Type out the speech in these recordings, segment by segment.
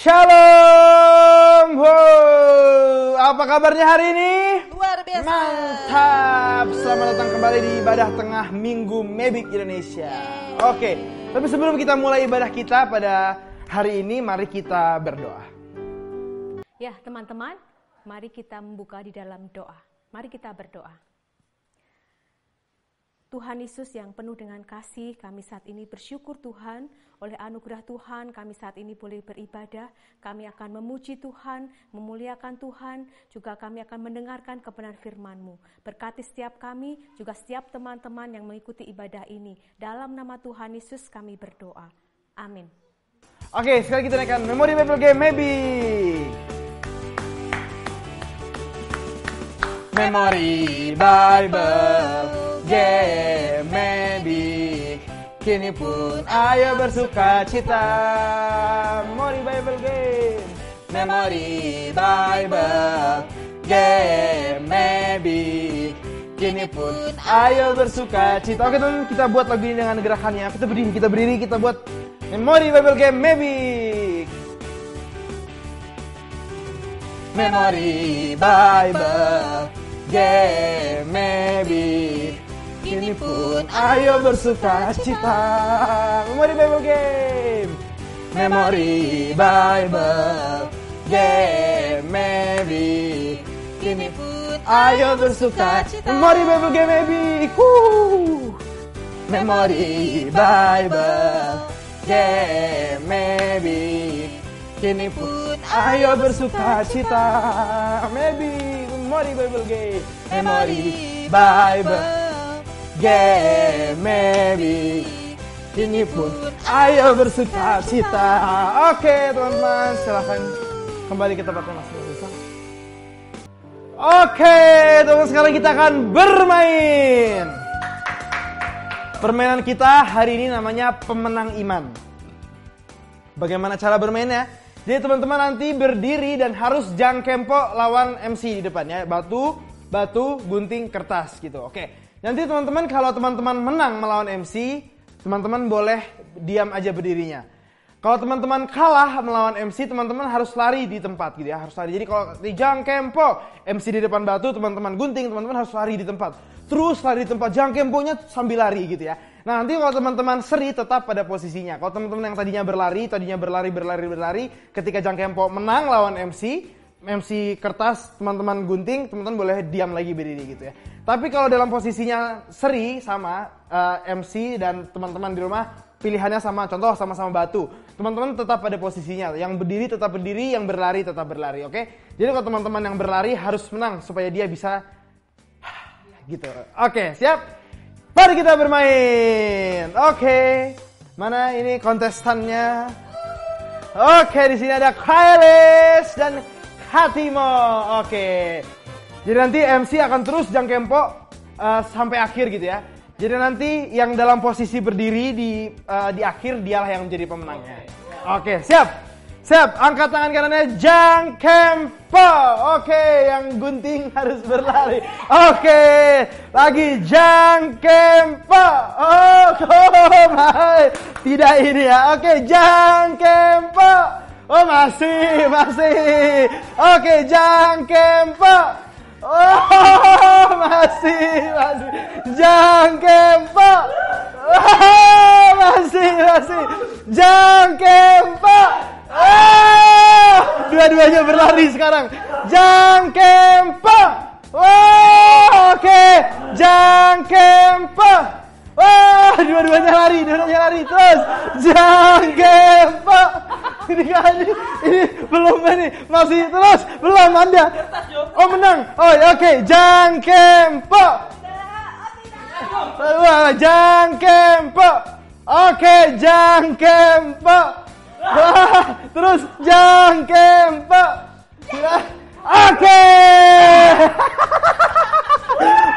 Shalom. Wow. Apa kabarnya hari ini? Luar biasa. Mantap. Selamat datang kembali di ibadah tengah minggu Mebik Indonesia. Oke, tapi sebelum kita mulai ibadah kita pada hari ini, mari kita berdoa. Ya teman-teman, mari kita membuka di dalam doa. Mari kita berdoa. Tuhan Yesus yang penuh dengan kasih, kami saat ini bersyukur Tuhan, oleh anugerah Tuhan kami saat ini boleh beribadah, kami akan memuji Tuhan, memuliakan Tuhan, juga kami akan mendengarkan kebenaran firman-Mu. Berkati setiap kami, juga setiap teman-teman yang mengikuti ibadah ini. Dalam nama Tuhan Yesus kami berdoa. Amin. Oke, sekarang kita naikkan Memori Bible Game Mebik. Memori Bible Game Mebik, kini pun ayo bersuka cita. Memori Bible Game, Memori Bible Game Mebik, kini pun ayo bersuka cita. Oke teman, kita buat lagu ini dengan gerakannya. Kita berdiri, kita buat Memori Bible Game Mebik. Memori Bible Game Mebik, kini pun ayo bersuka cita. Memori Bible Game, Memori Bible Game Mebik, kini pun ayo bersuka cita. Memori Bible Game Mebik. Memori Bible Game Mebik, kini pun ayo bersuka cita. Mebik, Memori Bible Game, Memori Bible Game Mebik, kini pun ayo bersuka cita. Oke teman-teman, silahkan kembali ke tempatnya masing-masing. Oke teman-teman, sekarang kita akan bermain. Permainan kita hari ini namanya Pemenang Iman. Bagaimana cara bermainnya? Jadi teman-teman nanti berdiri dan harus jangkempo lawan MC di depannya. Batu, gunting, kertas gitu. Oke. Nanti teman-teman kalau teman-teman menang melawan MC, teman-teman boleh diam aja berdirinya. Kalau teman-teman kalah melawan MC, teman-teman harus lari di tempat gitu ya. Harus lari. Jadi kalau di jangkempo MC di depan batu, teman-teman gunting, teman-teman harus lari di tempat. Terus lari di tempat, jangkemponya sambil lari gitu ya. Nah nanti kalau teman-teman seri tetap pada posisinya. Kalau teman-teman yang tadinya berlari, ketika jangkempo menang lawan MC kertas, teman-teman gunting, teman-teman boleh diam lagi berdiri gitu ya. Tapi kalau dalam posisinya seri sama MC dan teman-teman di rumah pilihannya sama, contoh sama-sama batu, teman-teman tetap pada posisinya. Yang berdiri tetap berdiri, yang berlari tetap berlari, oke? Jadi kalau teman-teman yang berlari harus menang supaya dia bisa gitu. Oke, siap? Mari kita bermain. Oke. Mana ini kontestannya? Oke, di sini ada Kailes dan Hatimo. Oke. Jadi nanti MC akan terus jangkempo sampai akhir gitu ya. Jadi nanti yang dalam posisi berdiri di akhir dialah yang menjadi pemenangnya. Oke, siap. Siap, angkat tangan kanannya, jangkempo. Oke, yang gunting harus berlari. Oke, lagi jangkempo. Oh my. Tidak ini ya. Oke, jangkempo. Oh masih. Oke, jangkempo. Oh masih. Jangkempo. Oh masih. Jangkempo. Oh, dua-duanya berlari sekarang. Jangkempo. Oh, oke. Jangkempo. Oh, dua-duanya lari terus. Jangkempo. Ini belum ini, masih terus, belum Anda. Oh, menang. Oh, oke. Jangkempo. Jangkempo. Oke, jangkempo. Terus jangkempo. Oke.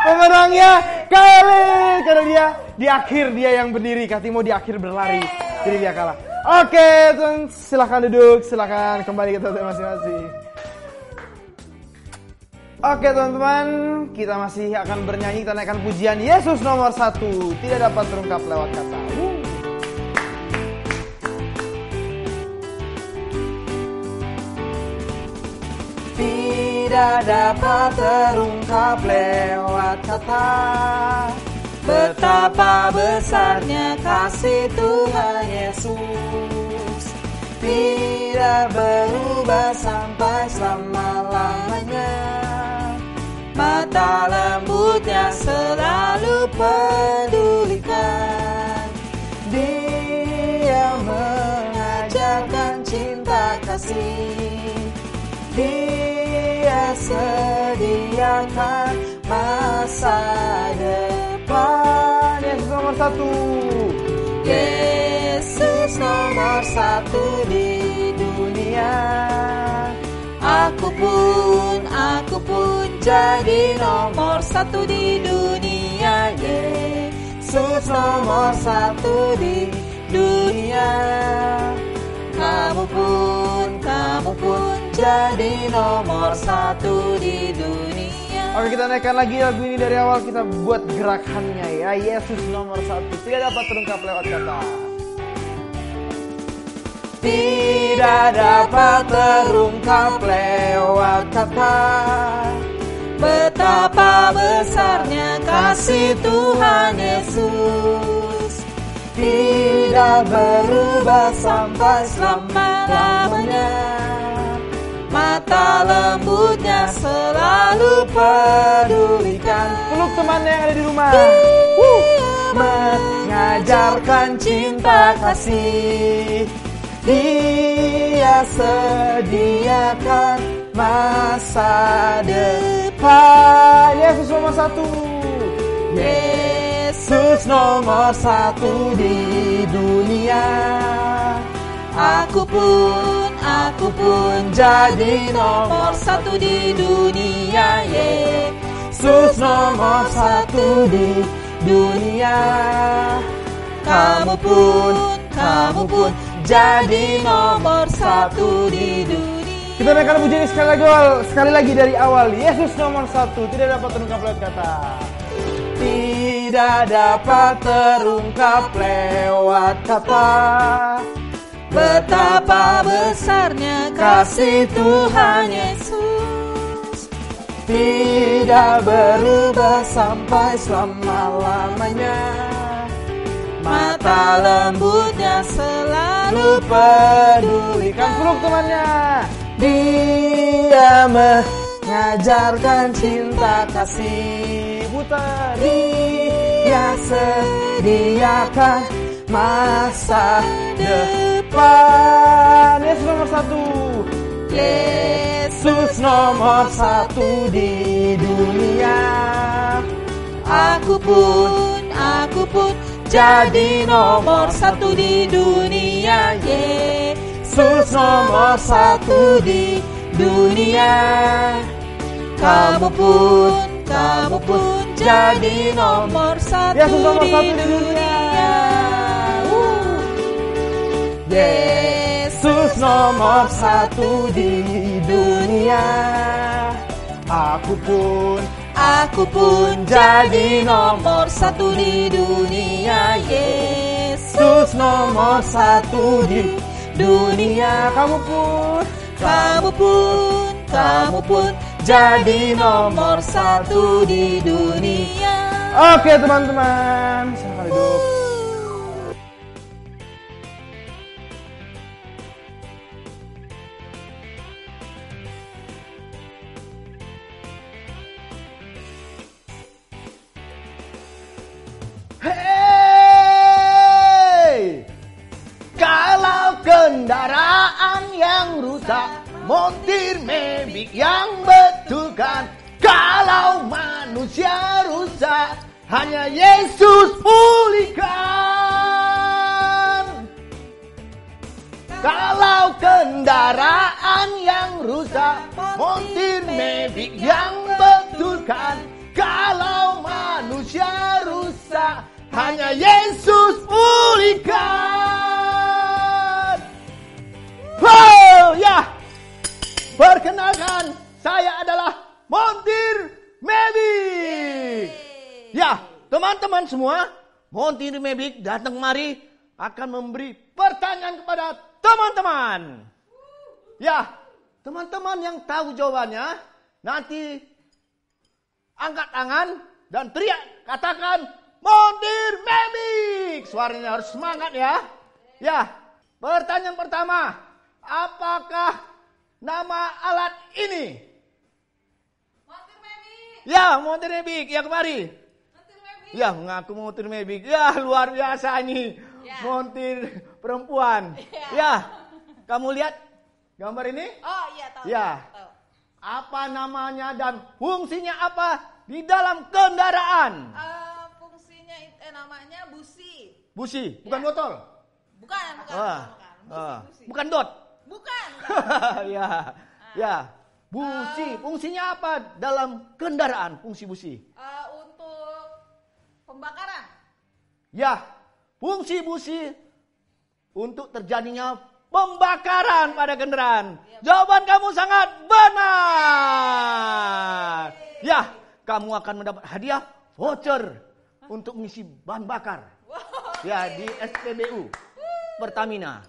Pemenangnya Kali. Karena dia di akhir dia yang berdiri, Katimo di akhir berlari. Jadi dia kalah. Oke, teman, silakan duduk, silakan kembali ke tempat masing-masing. Oke teman-teman, kita masih akan bernyanyi, kita naikkan pujian Yesus nomor 1, tidak dapat terungkap lewat kata. tidak dapat terungkap lewat kata. Betapa besarnya kasih Tuhan Yesus, tidak berubah sampai selama-lamanya. Mata lembutnya selalu pedulikan. Dia mengajarkan cinta kasih. Dia sediakan masa depan. Yesus nomor satu. Yesus nomor satu di dunia. Aku pun jadi nomor satu di dunia. Yesus nomor satu di dunia. Kamu pun jadi nomor satu di dunia. Oke, kita naikkan lagi lagu ini dari awal, kita buat gerakannya ya. Yesus nomor satu, tidak dapat terungkap lewat kata. Tidak dapat terungkap lewat kata. Betapa besarnya kasih Tuhan Yesus, tidak berubah sampai selama-lamanya. Mata lembutnya selalu pedulikan. Peluk teman yang ada di rumah. Mengajarkan cinta kasih. Dia sediakan masa depan. Yesus nomor satu. Yesus nomor satu di dunia. Aku pun jadi nomor satu di dunia. Yesus nomor satu di dunia. Kamu pun jadi nomor satu di dunia. Kita naikkan puji ini sekali lagi dari awal. Yesus nomor satu, tidak dapat terungkap lewat kata. Tidak dapat terungkap lewat kata. Betapa besarnya kasih Tuhan Yesus, tidak berubah sampai selama-lamanya. Mata lembutnya selalu pedulikan. Peluk temannya. Dia mengajarkan cinta kasih. Putar. Dia sediakan masa depan. Yesus nomor satu. Yesus nomor satu di dunia. Aku pun jadi nomor satu di dunia. Yesus nomor satu di dunia. Kamu pun jadi nomor satu. Yesus nomor satu di dunia. Yesus nomor satu di dunia. Aku pun jadi nomor satu di dunia. Yesus nomor satu di dunia. Kamu pun jadi nomor satu di dunia. Oke teman-teman, silakan duduk. Kendaraan yang rusak, montir mebik yang betulkan. Kalau manusia rusak, hanya Yesus pulihkan. Kalau kendaraan yang rusak, montir mebik yang betulkan. Kalau manusia rusak, hanya Yesus pulihkan. Oh ya, perkenalkan, saya adalah Montir Mebik. Ya, teman-teman semua, Montir Mebik datang kemari akan memberi pertanyaan kepada teman-teman. Ya, teman-teman yang tahu jawabannya, nanti angkat tangan dan teriak, katakan Montir Mebic. Suaranya harus semangat ya. Ya, pertanyaan pertama, apakah nama alat ini? Montir Mebic. Ya, Montir Mebic. Ya, kemari. Montir Mebic. Ya, mengaku Montir Mebic. Ya, luar biasa ini. Ya. Montir perempuan. Ya, kamu lihat gambar ini? Oh iya tahu. Ya. Tahu. Apa namanya dan fungsinya apa di dalam kendaraan? Fungsinya namanya busi. Busi, bukan Ya. botol. Bukan. Busi. Bukan dot. Bukan. Ya, ya. Busi, fungsinya apa dalam kendaraan? Fungsi busi. Untuk pembakaran. Ya, fungsi busi untuk terjadinya pembakaran pada kendaraan. Jawaban kamu sangat benar. Ya, kamu akan mendapat hadiah voucher untuk mengisi bahan bakar. Ya, di SPBU Pertamina.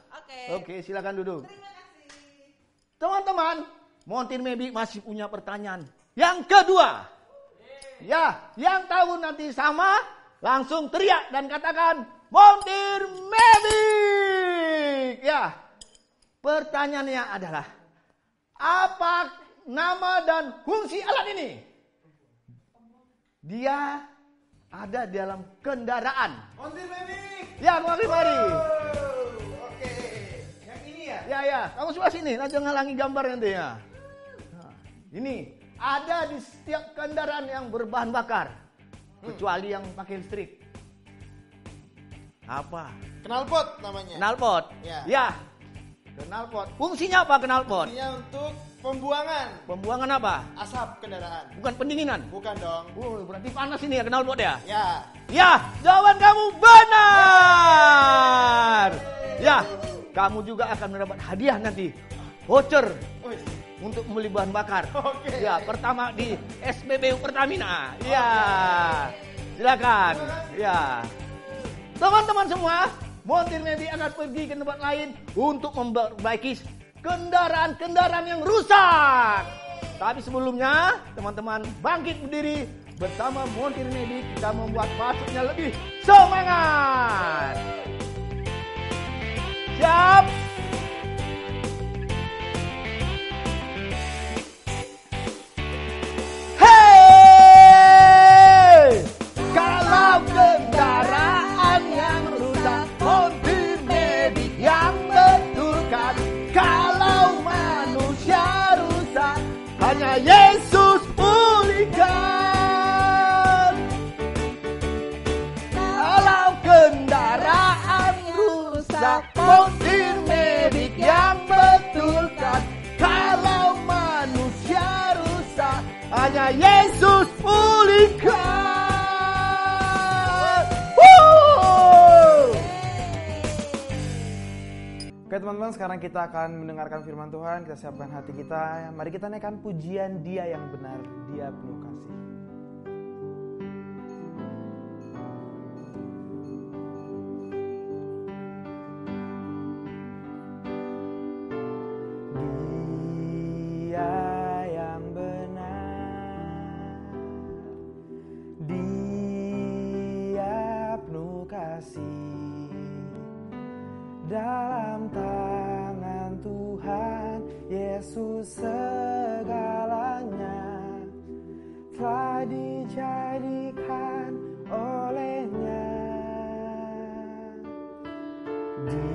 Oke, silakan duduk. Terima kasih. Teman-teman, Montir Mebic masih punya pertanyaan yang kedua. Ya, yang tahu nanti sama, langsung teriak dan katakan Montir Mebic. Ya, pertanyaannya adalah, apa nama dan fungsi alat ini? Dia ada dalam kendaraan. Montir Mebic. Ya, mari. Oke. Yang ini ya? Ya, kamu sebelah sini, nanti ngalangi gambar nanti ya. Nah, ini ada di setiap kendaraan yang berbahan bakar, kecuali yang pakai listrik. Apa? Knalpot namanya. Knalpot. Ya. Knalpot. Fungsinya apa knalpot? Fungsinya untuk pembuangan Pembuangan apa? asap kendaraan. Bukan pendinginan. Bukan dong. Berarti panas ini ya knalpot ya? Ya. Ya, jawaban kamu benar. Ya, kamu juga akan mendapat hadiah nanti, voucher Wih. untuk membeli bahan bakar. Oke. Ya, pertama di SPBU Pertamina. Ya, silakan. Ya, teman-teman semua, Montir Mebic akan pergi ke tempat lain untuk memperbaiki kendaraan-kendaraan yang rusak. Tapi sebelumnya, teman-teman bangkit berdiri bersama Montir Mebic. Kita membuat pasukannya lebih semangat. Siap? Hey! Kalau kendaraan yang rusak, Montir Mebic yang betulkan. Kalau manusia rusak, hanya Yesus pulihkan. Kalau kendaraan rusak, Montir Mebic yang betulkan. Kalau manusia rusak, hanya Yesus pulihkan. Oke teman-teman, sekarang kita akan mendengarkan firman Tuhan. Kita siapkan hati kita. Mari kita naikkan pujian Dia yang benar, Dia penuh kasih. Dia yang benar, Dia penuh kasih. Dalam tangan Tuhan Yesus segalanya telah dijadikan olehnya. Di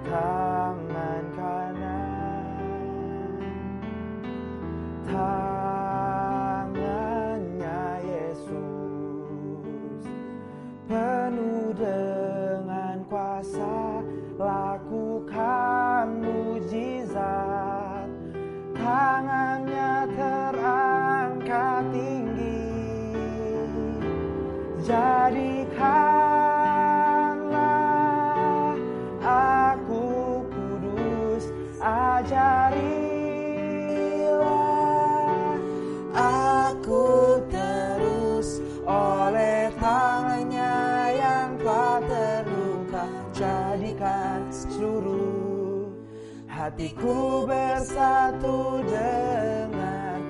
tangan kanan, tangannya Yesus penuh dengan kuasa, lakukan mujizat. Tangannya terangkat tinggi, jadikanlah aku kudus, ajarilah aku terus oleh tangannya yang telah terluka. Jadikan seluruh hatiku bersatu dengan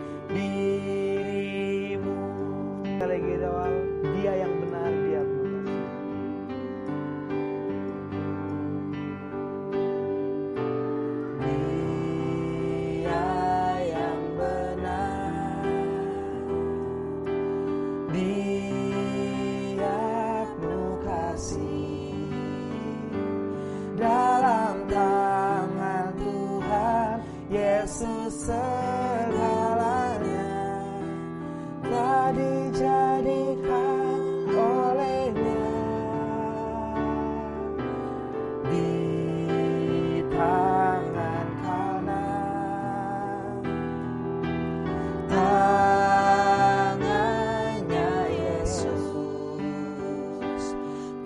segalanya telah dijadikan olehnya. Di tangan kanan, tangannya Yesus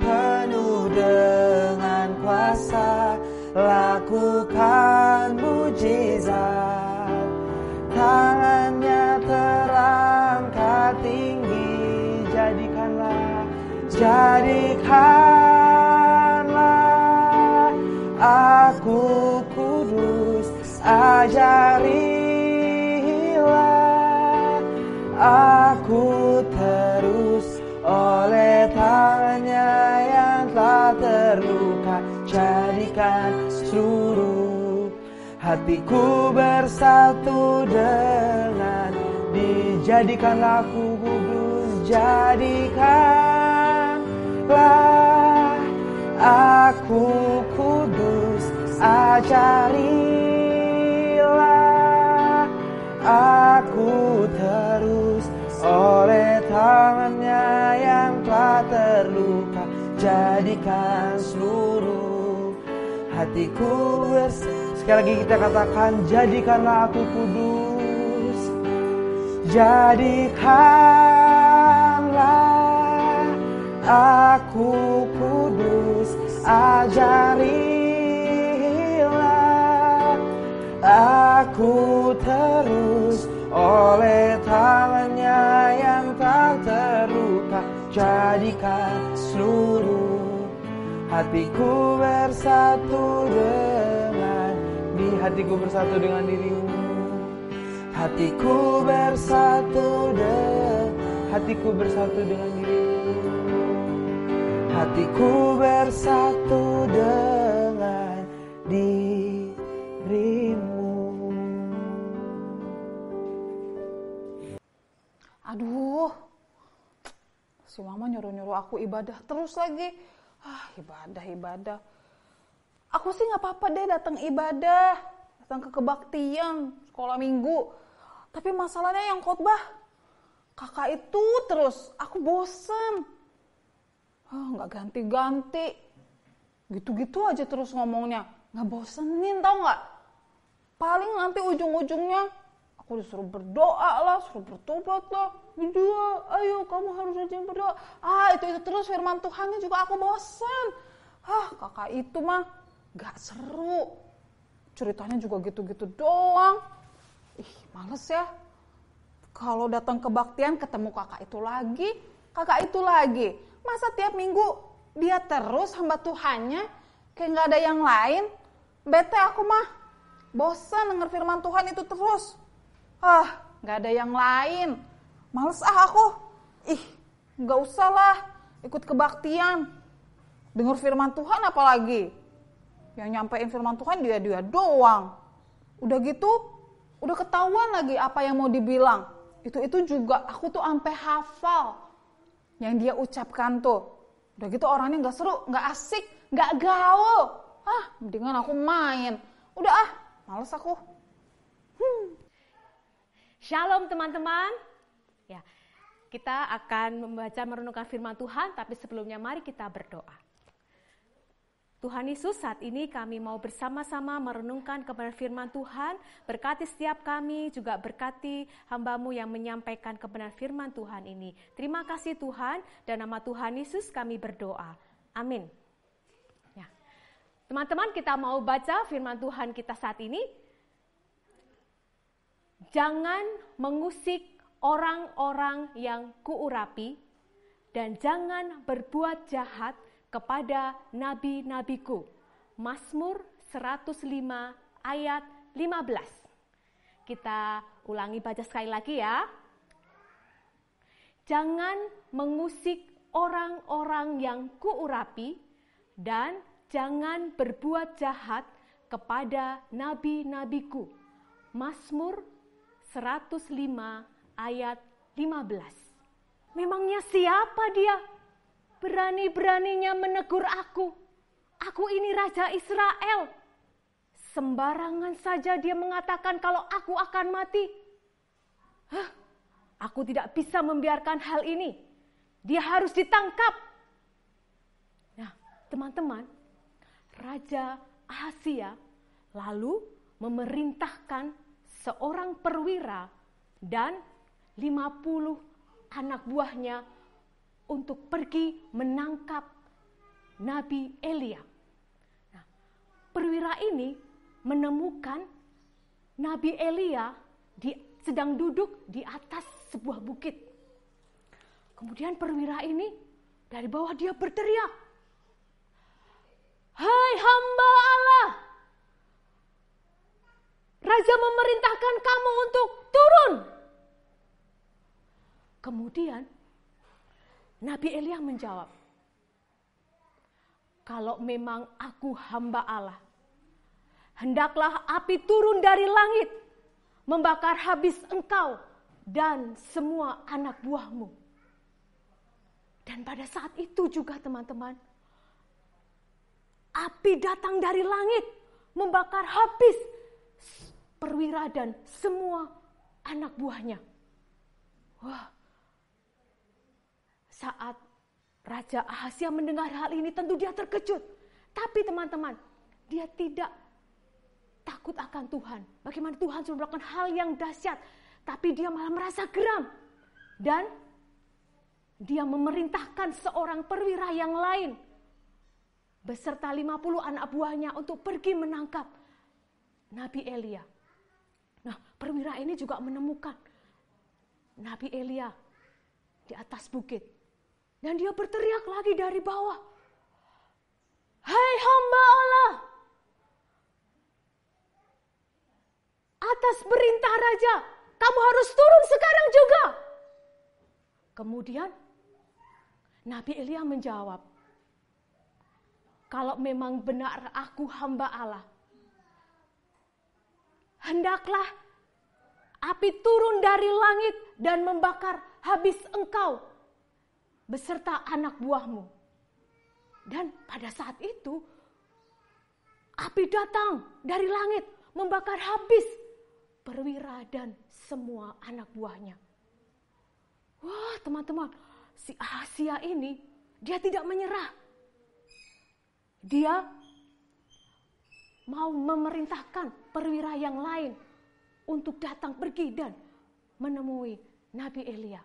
penuh dengan kuasa, lakukan mujizat. Tangannya terangkat tinggi, jadikanlah aku kudus, ajarilah aku terus oleh tangannya yang telah terluka. Jadikan seluruh hatiku bersatu dengan dijadikanlah aku kudus, jadikanlah aku kudus, ajarilah aku terus oleh tangannya yang telah terluka. Jadikan seluruh hatiku bersatu. Sekali lagi kita katakan, jadikanlah aku kudus, jadikanlah aku kudus, ajarilah aku terus oleh tangannya yang tak terluka. Jadikan seluruh hatiku bersatu dengan hatiku bersatu dengan dirimu. Hatiku bersatu dengan dirimu. Hatiku bersatu dengan dirimu. Aduh, si mama nyuruh-nyuruh aku ibadah terus lagi. Ibadah. Aku sih gak apa-apa deh datang ibadah, datang ke kebaktian, sekolah minggu. Tapi masalahnya yang khotbah, kakak itu terus, aku bosen. Gak ganti-ganti, gitu-gitu aja terus ngomongnya. Gak bosenin tau gak? Paling nanti ujung-ujungnya, aku disuruh berdoa lah, suruh bertobat lah. Berdoa, ayo kamu harus rajin berdoa. Itu terus firman Tuhannya juga aku bosan. Kakak itu mah gak seru. Ceritanya juga gitu-gitu doang. Males ya. Kalau datang kebaktian ketemu kakak itu lagi. Masa tiap minggu dia terus hamba Tuhannya, kayak gak ada yang lain. Bete aku mah. Bosan denger firman Tuhan itu terus. Gak ada yang lain. Males aku. Gak usah lah ikut kebaktian. Dengar firman Tuhan apalagi. Yang nyampein firman Tuhan dia doang. Udah gitu, udah ketahuan lagi apa yang mau dibilang. Itu juga aku tuh sampai hafal yang dia ucapkan tuh. Udah gitu orangnya gak seru, gak asik, gak gaul. Mendingan aku main. Udah males aku. Shalom teman-teman. Ya, kita akan membaca merenungkan firman Tuhan, tapi sebelumnya mari kita berdoa. Tuhan Yesus, saat ini kami mau bersama-sama merenungkan kebenaran firman Tuhan. Berkati setiap kami, juga berkati hamba-Mu yang menyampaikan kebenaran firman Tuhan ini. Terima kasih Tuhan, dan nama Tuhan Yesus kami berdoa. Amin. Ya. Teman-teman, kita mau baca firman Tuhan kita saat ini. Jangan mengusik orang-orang yang kuurapi, dan jangan berbuat jahat kepada nabi-nabiku. Mazmur 105 ayat 15. Kita ulangi baca sekali lagi ya. Jangan mengusik orang-orang yang kuurapi, dan jangan berbuat jahat kepada nabi-nabiku. Mazmur 105 ayat 15. Memangnya siapa dia? Berani-beraninya menegur aku. Aku ini Raja Israel. sembarangan saja dia mengatakan kalau aku akan mati. Aku tidak bisa membiarkan hal ini. Dia harus ditangkap. Nah, teman-teman, Raja Ahazia lalu memerintahkan seorang perwira dan 50 anak buahnya untuk pergi menangkap Nabi Elia. Nah, perwira ini menemukan Nabi Elia sedang duduk di atas sebuah bukit. Kemudian perwira ini dari bawah dia berteriak, "Hai hamba Allah, Raja memerintahkan kamu untuk turun." Kemudian Nabi Elia menjawab, "Kalau memang aku hamba Allah, hendaklah api turun dari langit, membakar habis engkau dan semua anak buahmu." Dan pada saat itu juga teman-teman, api datang dari langit, membakar habis perwira dan semua anak buahnya. Wah, saat Raja Ahazia mendengar hal ini tentu dia terkejut. Tapi teman-teman, dia tidak takut akan Tuhan. Bagaimana Tuhan sudah melakukan hal yang dahsyat. Tapi dia malah merasa geram. Dan dia memerintahkan seorang perwira yang lain beserta 50 anak buahnya untuk pergi menangkap Nabi Elia. Nah, perwira ini juga menemukan Nabi Elia di atas bukit. Dan dia berteriak lagi dari bawah, "Hai hamba Allah, atas perintah raja, kamu harus turun sekarang juga." Kemudian Nabi Elia menjawab, "Kalau memang benar aku hamba Allah, hendaklah api turun dari langit dan membakar habis engkau beserta anak buahmu." Dan pada saat itu, api datang dari langit, membakar habis perwira dan semua anak buahnya. Wah, teman-teman, si Ahazia ini, dia tidak menyerah. Dia mau memerintahkan perwira yang lain untuk datang pergi dan menemui Nabi Elia.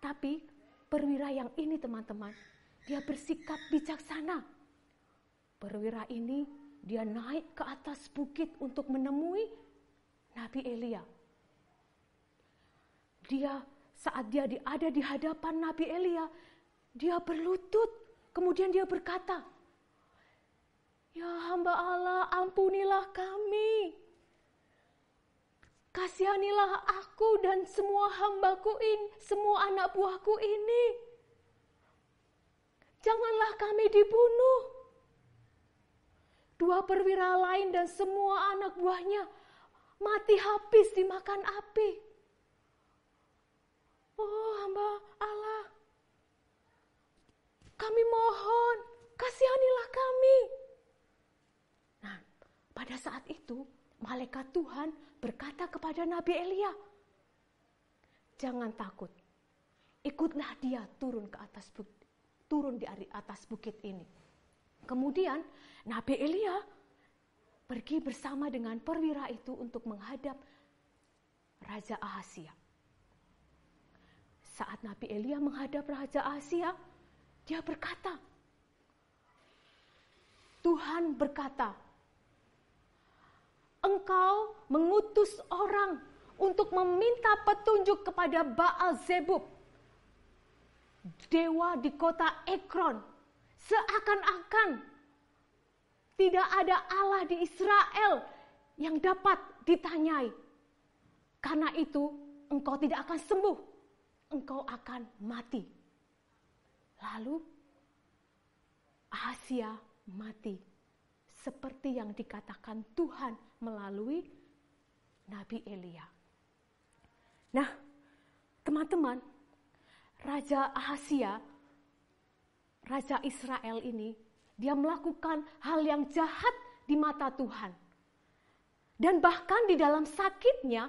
Tapi perwira yang ini teman-teman, dia bersikap bijaksana. Perwira ini dia naik ke atas bukit untuk menemui Nabi Elia. Saat dia ada di hadapan Nabi Elia, dia berlutut. Kemudian dia berkata, "Ya hamba Allah, ampunilah kami. Kasihanilah aku dan semua hambaku ini, semua anak buahku ini. Janganlah kami dibunuh." Dua perwira lain dan semua anak buahnya mati habis dimakan api. "Oh hamba Allah, kami mohon, kasihanilah kami." Nah, pada saat itu malaikat Tuhan berkata kepada Nabi Elia, "Jangan takut, ikutlah dia turun di atas bukit ini." Kemudian Nabi Elia pergi bersama dengan perwira itu untuk menghadap Raja Ahazia. Saat Nabi Elia menghadap Raja Ahazia, dia berkata, "Tuhan berkata, engkau mengutus orang untuk meminta petunjuk kepada Baal-zebub, dewa di kota Ekron, seakan-akan tidak ada Allah di Israel yang dapat ditanyai. Karena itu engkau tidak akan sembuh, engkau akan mati." Lalu Ahazia mati seperti yang dikatakan Tuhan melalui Nabi Elia. Nah, teman-teman, Raja Ahazia, Raja Israel ini, Dia melakukan hal yang jahat di mata Tuhan. Dan bahkan di dalam sakitnya,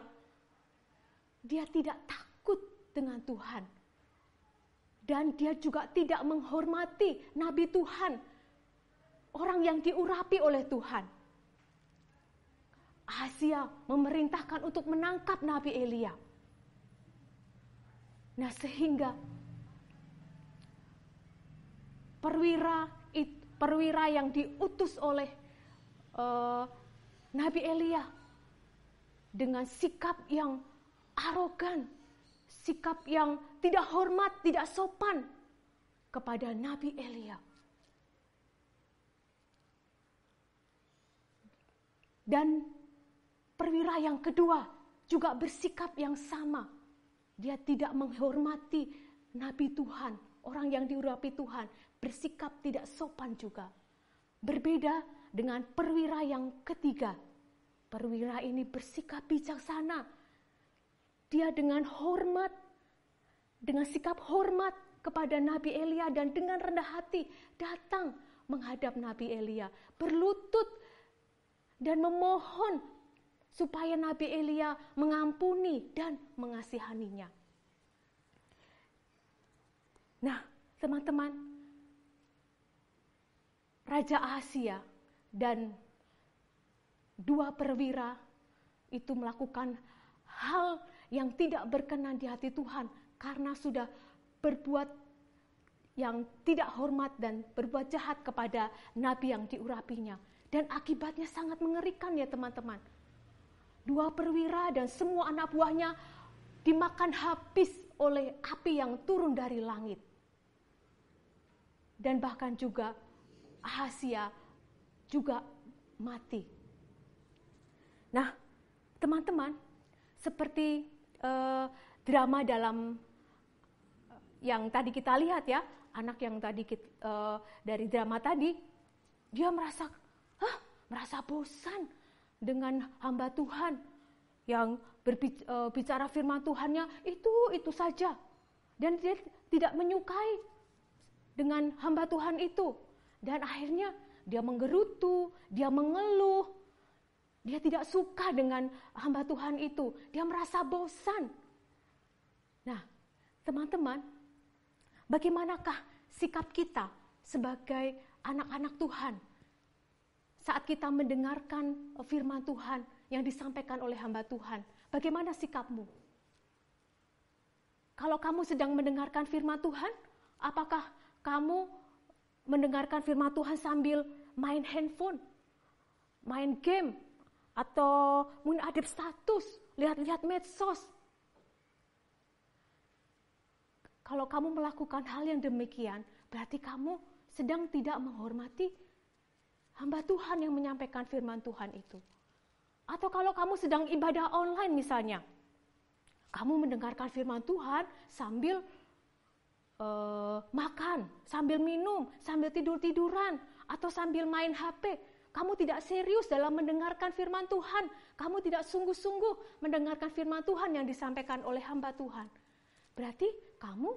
dia tidak takut dengan Tuhan. Dan dia juga tidak menghormati nabi Tuhan, orang yang diurapi oleh Tuhan. Ahazia memerintahkan untuk menangkap Nabi Elia. Nah, sehingga perwira yang diutus oleh Nabi Elia dengan sikap yang arogan, sikap yang tidak hormat, tidak sopan kepada Nabi Elia. Dan perwira yang kedua juga bersikap yang sama. Dia tidak menghormati nabi Tuhan, orang yang diurapi Tuhan, bersikap tidak sopan juga. Berbeda dengan perwira yang ketiga. Perwira ini bersikap bijaksana. Dia dengan hormat, dengan sikap hormat kepada Nabi Elia dan dengan rendah hati datang menghadap Nabi Elia, berlutut dan memohon supaya Nabi Elia mengampuni dan mengasihaninya. Nah, teman-teman, Raja Ahazia dan dua perwira itu melakukan hal yang tidak berkenan di hati Tuhan karena sudah berbuat yang tidak hormat dan berbuat jahat kepada nabi yang diurapinya. Dan akibatnya sangat mengerikan ya teman-teman. Dua perwira dan semua anak buahnya dimakan habis oleh api yang turun dari langit. Dan bahkan juga Ahazia juga mati. Nah, teman-teman, seperti drama dalam yang tadi kita lihat ya, anak yang tadi dari drama tadi, dia merasa bosan dengan hamba Tuhan yang berbicara firman Tuhannya itu saja. Dan dia tidak menyukai dengan hamba Tuhan itu. Dan akhirnya dia menggerutu, dia mengeluh. Dia tidak suka dengan hamba Tuhan itu. Dia merasa bosan. Nah, teman-teman, bagaimanakah sikap kita sebagai anak-anak Tuhan saat kita mendengarkan firman Tuhan yang disampaikan oleh hamba Tuhan? Bagaimana sikapmu? Kalau kamu sedang mendengarkan firman Tuhan, apakah kamu mendengarkan firman Tuhan sambil main handphone, main game, atau mungkin update status, lihat-lihat medsos? Kalau kamu melakukan hal yang demikian, berarti kamu sedang tidak menghormati hamba Tuhan yang menyampaikan firman Tuhan itu. Atau kalau kamu sedang ibadah online misalnya, kamu mendengarkan firman Tuhan sambil makan, sambil minum, sambil tidur-tiduran, atau sambil main HP. Kamu tidak serius dalam mendengarkan firman Tuhan. Kamu tidak sungguh-sungguh mendengarkan firman Tuhan yang disampaikan oleh hamba Tuhan. Berarti kamu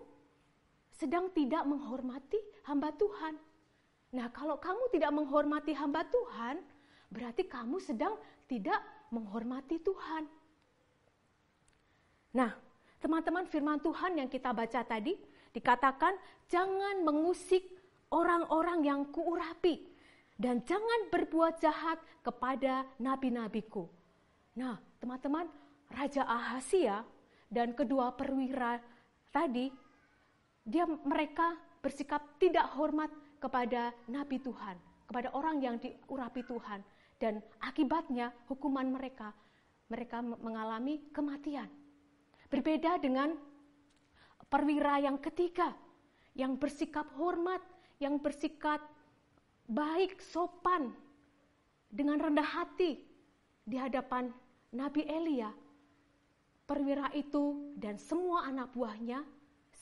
sedang tidak menghormati hamba Tuhan. Nah, kalau kamu tidak menghormati hamba Tuhan, berarti kamu sedang tidak menghormati Tuhan. Nah, teman-teman, firman Tuhan yang kita baca tadi dikatakan, jangan mengusik orang-orang yang kuurapi dan jangan berbuat jahat kepada nabi-nabiku. Nah, teman-teman, Raja Ahazia dan kedua perwira tadi, mereka bersikap tidak hormat kepada nabi Tuhan, kepada orang yang diurapi Tuhan. Dan akibatnya hukuman mereka mengalami kematian. Berbeda dengan perwira yang ketiga, yang bersikap hormat, yang bersikap baik, sopan, dengan rendah hati di hadapan Nabi Elia. Perwira itu dan semua anak buahnya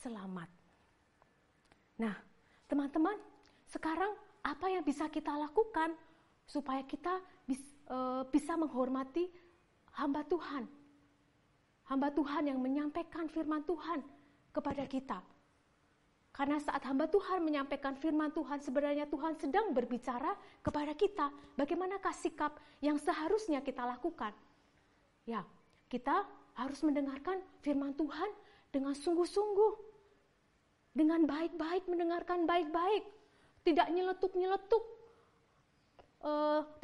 selamat. Nah, teman-teman, sekarang apa yang bisa kita lakukan supaya kita bisa menghormati hamba Tuhan? Hamba Tuhan yang menyampaikan firman Tuhan kepada kita. Karena saat hamba Tuhan menyampaikan firman Tuhan, sebenarnya Tuhan sedang berbicara kepada kita. Bagaimanakah sikap yang seharusnya kita lakukan? Ya, kita harus mendengarkan firman Tuhan dengan sungguh-sungguh. Dengan baik-baik, mendengarkan baik-baik. Tidak nyeletuk-nyeletuk.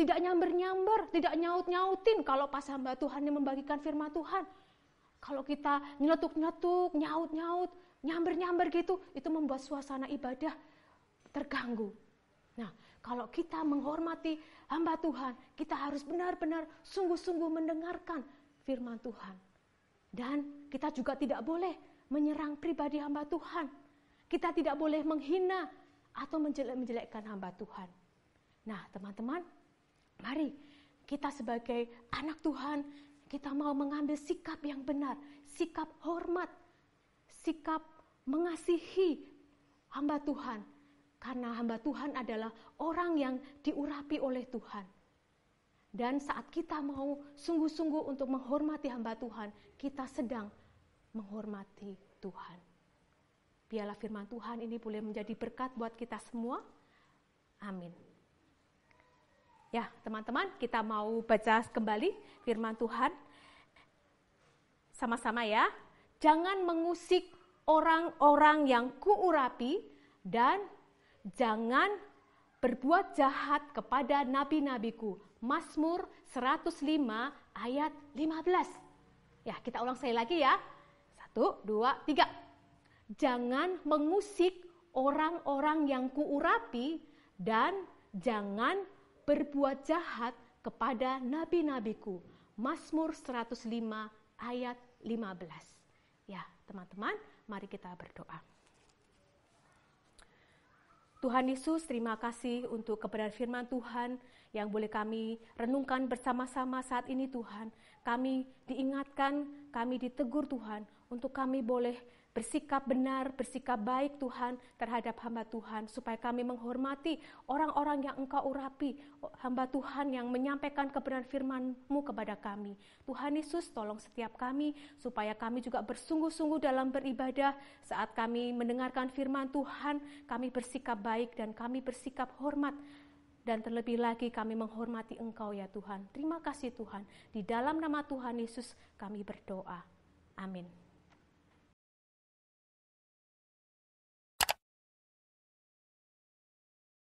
Tidak nyamber-nyamber, tidak nyaut-nyautin kalau pas hamba Tuhan yang membagikan firman Tuhan. Kalau kita nyeletuk-nyeletuk, nyaut-nyaut, nyamber-nyamber gitu, itu membuat suasana ibadah terganggu. Nah, kalau kita menghormati hamba Tuhan, kita harus benar-benar sungguh-sungguh mendengarkan firman Tuhan. Dan kita juga tidak boleh menyerang pribadi hamba Tuhan. Kita tidak boleh menghina atau menjelek-menjelekkan hamba Tuhan. Nah, teman-teman, mari kita sebagai anak Tuhan, kita mau mengambil sikap yang benar, sikap hormat, sikap mengasihi hamba Tuhan. Karena hamba Tuhan adalah orang yang diurapi oleh Tuhan. Dan saat kita mau sungguh-sungguh untuk menghormati hamba Tuhan, kita sedang menghormati Tuhan. Biarlah firman Tuhan ini boleh menjadi berkat buat kita semua. Amin. Ya, teman-teman, kita mau baca kembali firman Tuhan. Sama-sama ya. Jangan mengusik orang-orang yang kuurapi dan jangan berbuat jahat kepada nabi-nabiku. Mazmur 105 ayat 15. Ya, kita ulang sekali lagi ya. 1, 2, 3. Jangan mengusik orang-orang yang kuurapi dan jangan berbuat jahat kepada nabi-nabiku. Mazmur 105 ayat 15. Ya, teman-teman, mari kita berdoa. Tuhan Yesus, terima kasih untuk kebenaran firman Tuhan yang boleh kami renungkan bersama-sama saat ini Tuhan. Kami diingatkan, kami ditegur Tuhan, untuk kami boleh bersikap benar, bersikap baik Tuhan terhadap hamba Tuhan, supaya kami menghormati orang-orang yang Engkau urapi, hamba Tuhan yang menyampaikan kebenaran firman-Mu kepada kami. Tuhan Yesus, tolong setiap kami, supaya kami juga bersungguh-sungguh dalam beribadah. Saat kami mendengarkan firman Tuhan, kami bersikap baik dan kami bersikap hormat. Dan terlebih lagi kami menghormati Engkau ya Tuhan. Terima kasih Tuhan. Di dalam nama Tuhan Yesus kami berdoa. Amin.